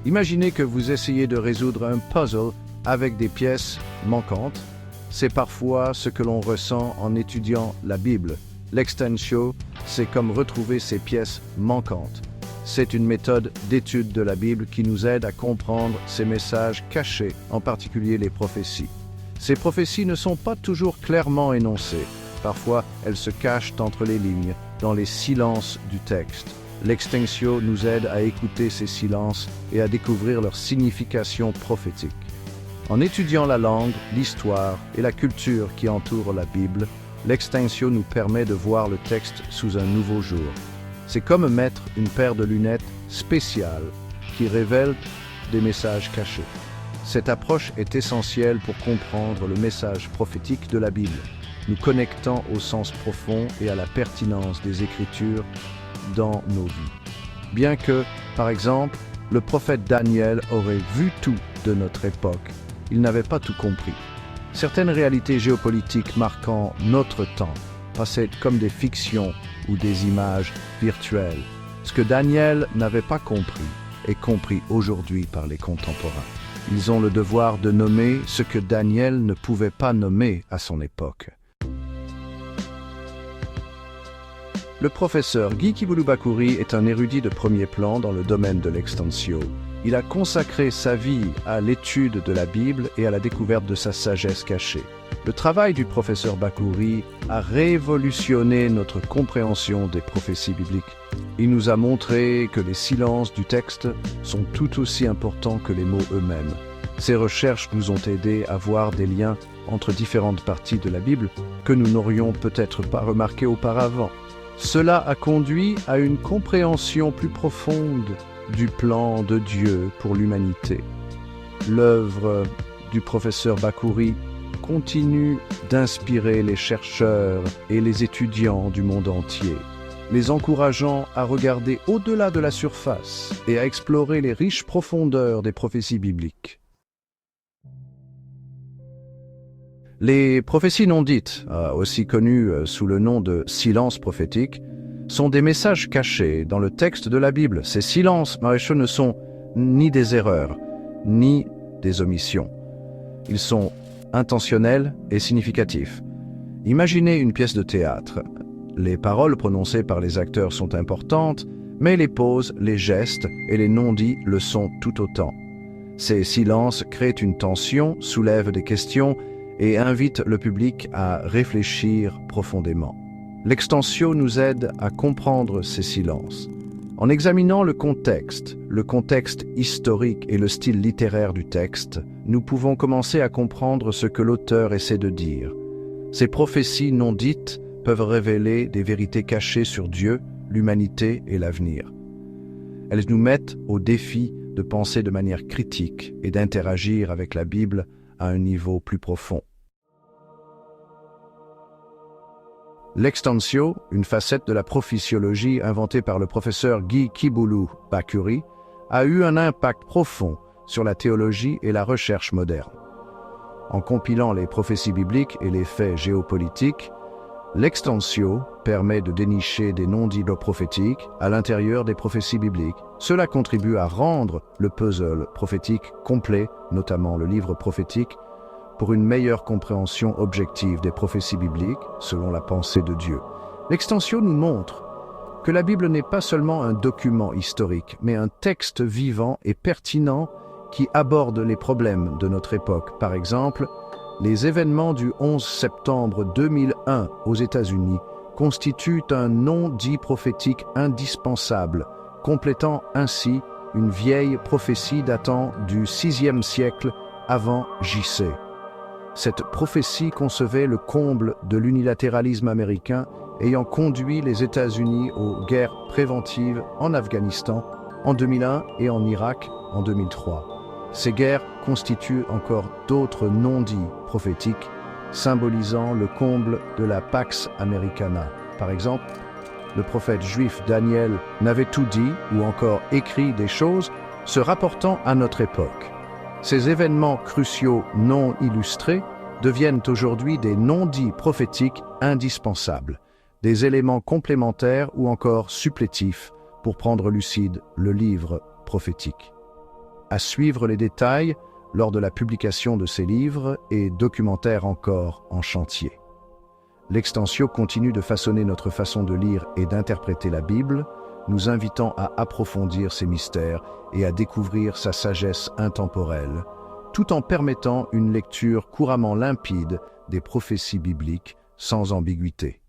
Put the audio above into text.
Imaginez que vous essayez de résoudre un puzzle avec des pièces manquantes. C'est parfois ce que l'on ressent en étudiant la Bible. L'extensio, c'est comme retrouver ces pièces manquantes. C'est une méthode d'étude de la Bible qui nous aide à comprendre ces messages cachés, en particulier les prophéties. Ces prophéties ne sont pas toujours clairement énoncées. Parfois, elles se cachent entre les lignes, dans les silences du texte. L'extensio nous aide à écouter ces silences et à découvrir leur signification prophétique. En étudiant la langue, l'histoire et la culture qui entourent la Bible, l'extensio nous permet de voir le texte sous un nouveau jour. C'est comme mettre une paire de lunettes spéciales qui révèlent des messages cachés. Cette approche est essentielle pour comprendre le message prophétique de la Bible, nous connectant au sens profond et à la pertinence des Écritures dans nos vies. Bien que, par exemple, le prophète Daniel aurait vu tout de notre époque, il n'avait pas tout compris. Certaines réalités géopolitiques marquant notre temps passaient comme des fictions ou des images virtuelles. Ce que Daniel n'avait pas compris est compris aujourd'hui par les contemporains. Ils ont le devoir de nommer ce que Daniel ne pouvait pas nommer à son époque. Le professeur Guy Kibouloubakouri est un érudit de premier plan dans le domaine de l'extensio. Il a consacré sa vie à l'étude de la Bible et à la découverte de sa sagesse cachée. Le travail du professeur Bakouri a révolutionné notre compréhension des prophéties bibliques. Il nous a montré que les silences du texte sont tout aussi importants que les mots eux-mêmes. Ces recherches nous ont aidés à voir des liens entre différentes parties de la Bible que nous n'aurions peut-être pas remarqués auparavant. Cela a conduit à une compréhension plus profonde du plan de Dieu pour l'humanité. L'œuvre du professeur Bakouri continue d'inspirer les chercheurs et les étudiants du monde entier, les encourageant à regarder au-delà de la surface et à explorer les riches profondeurs des prophéties bibliques. Les prophéties non dites, aussi connues sous le nom de silences prophétiques, sont des messages cachés dans le texte de la Bible. Ces silences, Maréchaux, ne sont ni des erreurs, ni des omissions. Ils sont intentionnels et significatifs. Imaginez une pièce de théâtre. Les paroles prononcées par les acteurs sont importantes, mais les pauses, les gestes et les non-dits le sont tout autant. Ces silences créent une tension, soulèvent des questions et invitent le public à réfléchir profondément. L'extensio nous aide à comprendre ces silences. En examinant le contexte historique et le style littéraire du texte, nous pouvons commencer à comprendre ce que l'auteur essaie de dire. Ces prophéties non dites peuvent révéler des vérités cachées sur Dieu, l'humanité et l'avenir. Elles nous mettent au défi de penser de manière critique et d'interagir avec la Bible à un niveau plus profond. L'extensio, une facette de la prophétiologie inventée par le professeur Guy Kibouloubakouri, a eu un impact profond sur la théologie et la recherche moderne. En compilant les prophéties bibliques et les faits géopolitiques, l'extensio permet de dénicher des non-dits prophétiques à l'intérieur des prophéties bibliques. Cela contribue à rendre le puzzle prophétique complet, notamment le livre prophétique, pour une meilleure compréhension objective des prophéties bibliques selon la pensée de Dieu. L'extensio nous montre que la Bible n'est pas seulement un document historique, mais un texte vivant et pertinent qui aborde les problèmes de notre époque. Par exemple, les événements du 11 septembre 2001 aux États-Unis constituent un non-dit prophétique indispensable, complétant ainsi une vieille prophétie datant du VIe siècle avant J.C. Cette prophétie concevait le comble de l'unilatéralisme américain ayant conduit les États-Unis aux guerres préventives en Afghanistan en 2001 et en Irak en 2003. Ces guerres constituent encore d'autres non-dits prophétiques symbolisant le comble de la Pax Americana. Par exemple, le prophète juif Daniel n'avait tout dit ou encore écrit des choses se rapportant à notre époque. Ces événements cruciaux non illustrés deviennent aujourd'hui des non-dits prophétiques indispensables, des éléments complémentaires ou encore supplétifs pour prendre lucide le livre prophétique. À suivre les détails lors de la publication de ces livres et documentaires encore en chantier. L'Extensio continue de façonner notre façon de lire et d'interpréter la Bible, nous invitant à approfondir ses mystères et à découvrir sa sagesse intemporelle, tout en permettant une lecture couramment limpide des prophéties bibliques sans ambiguïté.